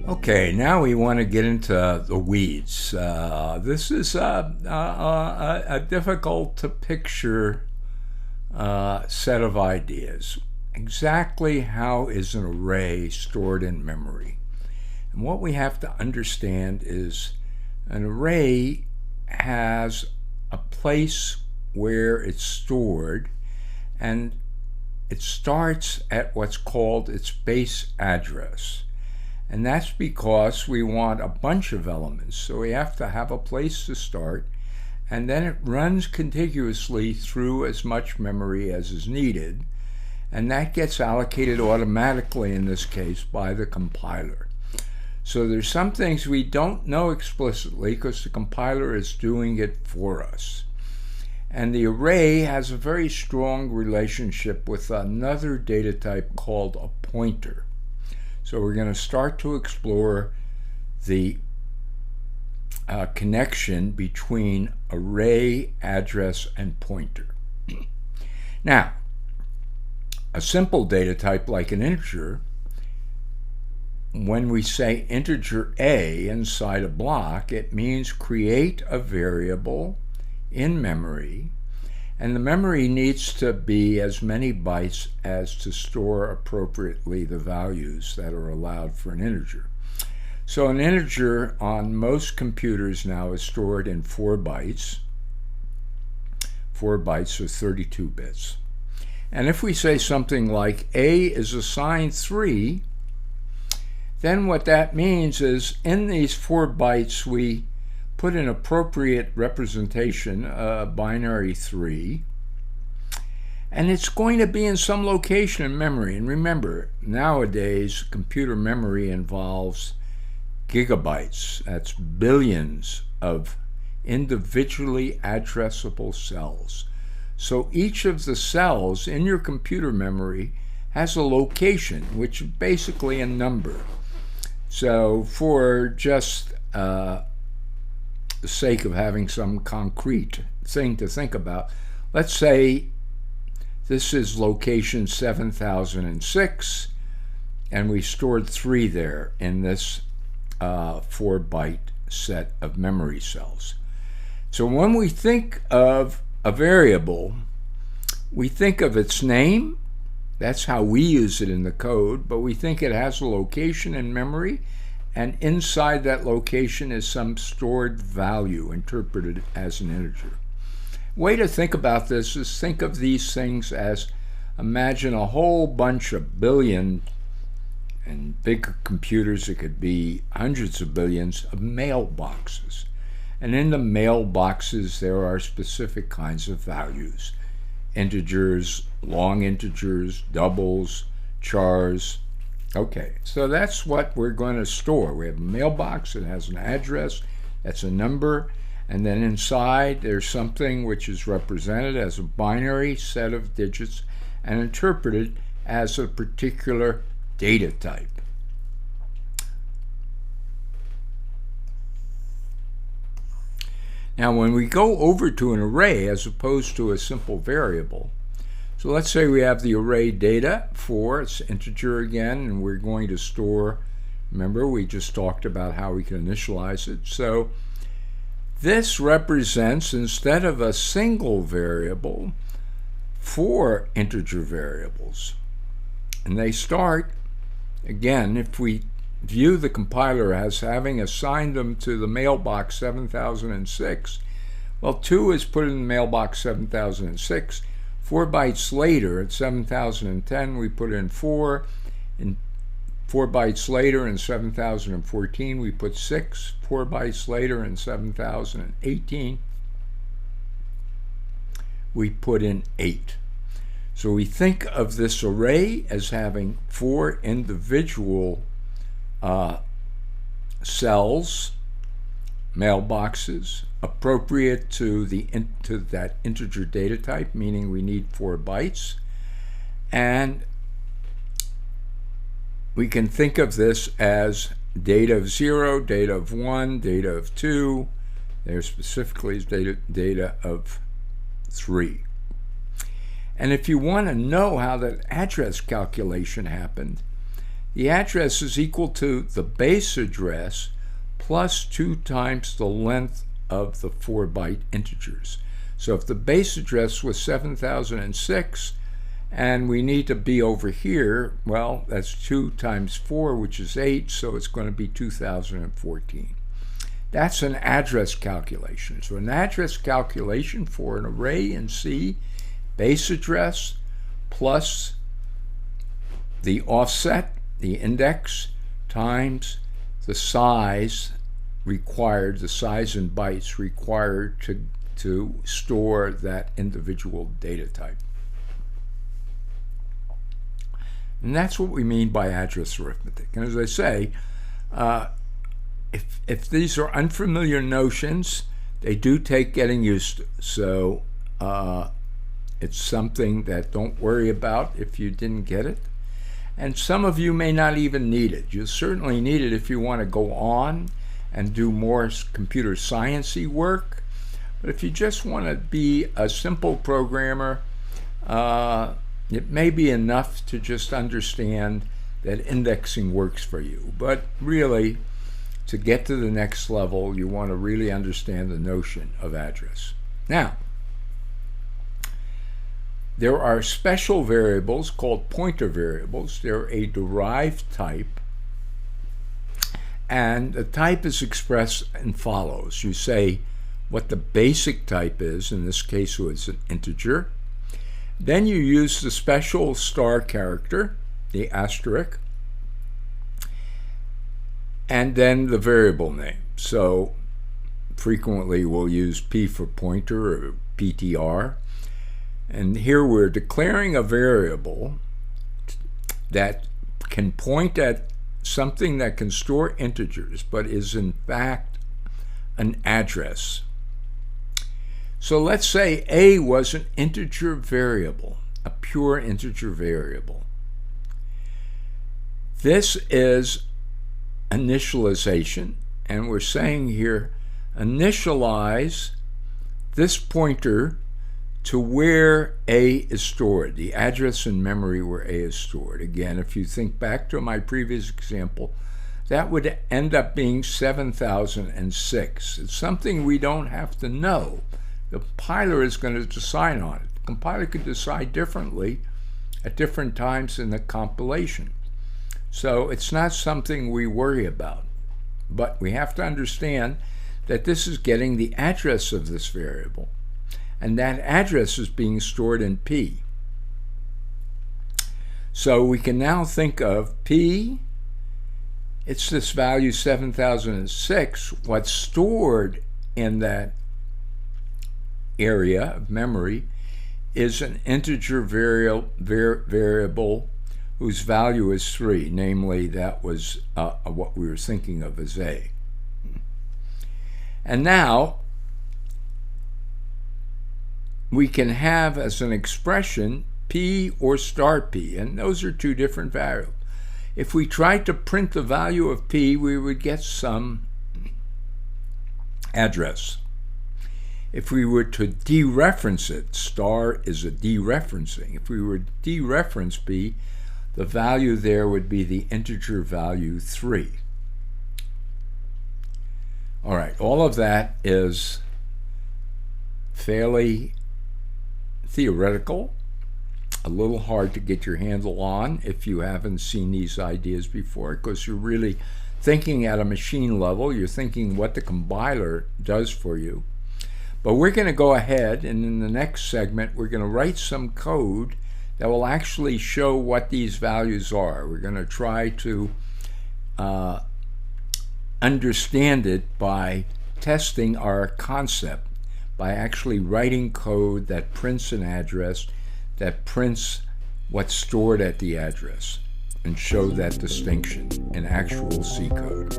Okay, now we want to get into the weeds. This is a difficult to picture set of ideas. Exactly how is an array stored in memory? And what we have to understand is an array has a place where it's stored, and it starts at what's called its base address. And that's because we want a bunch of elements. So we have to have a place to start, and then it runs contiguously through as much memory as is needed. And that gets allocated automatically, in this case, by the compiler. So there's some things we don't know explicitly because the compiler is doing it for us. And the array has a very strong relationship with another data type called a pointer. So we're going to start to explore the connection between array, address, and pointer. Now, a simple data type like an integer, when we say integer a inside a block, it means create a variable in memory, and the memory needs to be as many bytes as to store appropriately the values that are allowed for an integer. So an integer on most computers now is stored in 4 bytes. 4 bytes are 32 bits. And if we say something like a is assigned 3, then what that means is in these 4 bytes we put an appropriate representation, binary 3, and it's going to be in some location in memory. And remember, nowadays computer memory involves gigabytes. That's billions of individually addressable cells. So each of the cells in your computer memory has a location, which is basically a number. So for just the sake of having some concrete thing to think about, let's say this is location 7006, and we stored 3 there in this 4-byte set of memory cells. So when we think of a variable, we think of its name. That's how we use it in the code, but we think it has a location in memory, and inside that location is some stored value interpreted as an integer. Way to think about this is think of these things as, imagine a whole bunch of billion, and big computers, it could be hundreds of billions of mailboxes. And in the mailboxes there are specific kinds of values: integers, long integers, doubles, chars. Okay, so that's what we're going to store. We have a mailbox, it has an address, that's a number, and then inside there's something which is represented as a binary set of digits and interpreted as a particular data type. Now when we go over to an array as opposed to a simple variable, so let's say we have the array data 4, it's integer again, and we're going to store, remember we just talked about how we can initialize it. So this represents, instead of a single variable, 4 integer variables. And they start, again, if we view the compiler as having assigned them to the mailbox 7006, well, 2 is put in the mailbox 7006. 4 bytes later, at 7010, we put in 4. And 4 bytes later, in 7014, we put 6. 4 bytes later, in 7018, we put in 8. So we think of this array as having 4 individual cells, mailboxes, appropriate to that integer data type, meaning we need 4 bytes. And we can think of this as data of 0, data of 1, data of 2. There specifically is data of 3. And if you want to know how that address calculation happened, the address is equal to the base address plus 2 times the length of the 4-byte integers. So if the base address was 7006 and we need to be over here, well, that's 2 times 4, which is 8, so it's going to be 2014. That's an address calculation. So an address calculation for an array in C, base address plus the offset, the index, times the size required, the size in bytes required to store that individual data type. And that's what we mean by address arithmetic. And as I say, if these are unfamiliar notions, they do take getting used to. So it's something that don't worry about if you didn't get it. And some of you may not even need it. You'll certainly need it if you want to go on and do more computer sciencey work. But if you just want to be a simple programmer, it may be enough to just understand that indexing works for you. But really, to get to the next level, you want to really understand the notion of address. Now, there are special variables called pointer variables. They're a derived type, and the type is expressed as follows. You say what the basic type is, in this case it was an integer. Then you use the special star character, the asterisk, and then the variable name. So frequently we'll use P for pointer or PTR. And here we're declaring a variable that can point at something that can store integers, but is in fact an address. So let's say A was an integer variable, a pure integer variable. This is initialization, and we're saying here initialize this pointer to where A is stored, the address in memory where A is stored. Again, if you think back to my previous example, that would end up being 7006. It's something we don't have to know. The compiler is going to decide on it. The compiler could decide differently at different times in the compilation. So it's not something we worry about. But we have to understand that this is getting the address of this variable. And that address is being stored in P. So we can now think of P, it's this value 7006. What's stored in that area of memory is an integer variable whose value is 3, namely that was what we were thinking of as A. And now we can have as an expression P or star P, and those are two different variables. If we tried to print the value of P, we would get some address. If we were to dereference it, star is a dereferencing. If we were to dereference P, the value there would be the integer value 3. All right, all of that is fairly theoretical, a little hard to get your handle on if you haven't seen these ideas before, because you're really thinking at a machine level. You're thinking what the compiler does for you. But we're going to go ahead, and in the next segment we're going to write some code that will actually show what these values are. We're going to try to understand it by testing our concept, by actually writing code that prints an address, that prints what's stored at the address, and show that distinction in actual C code.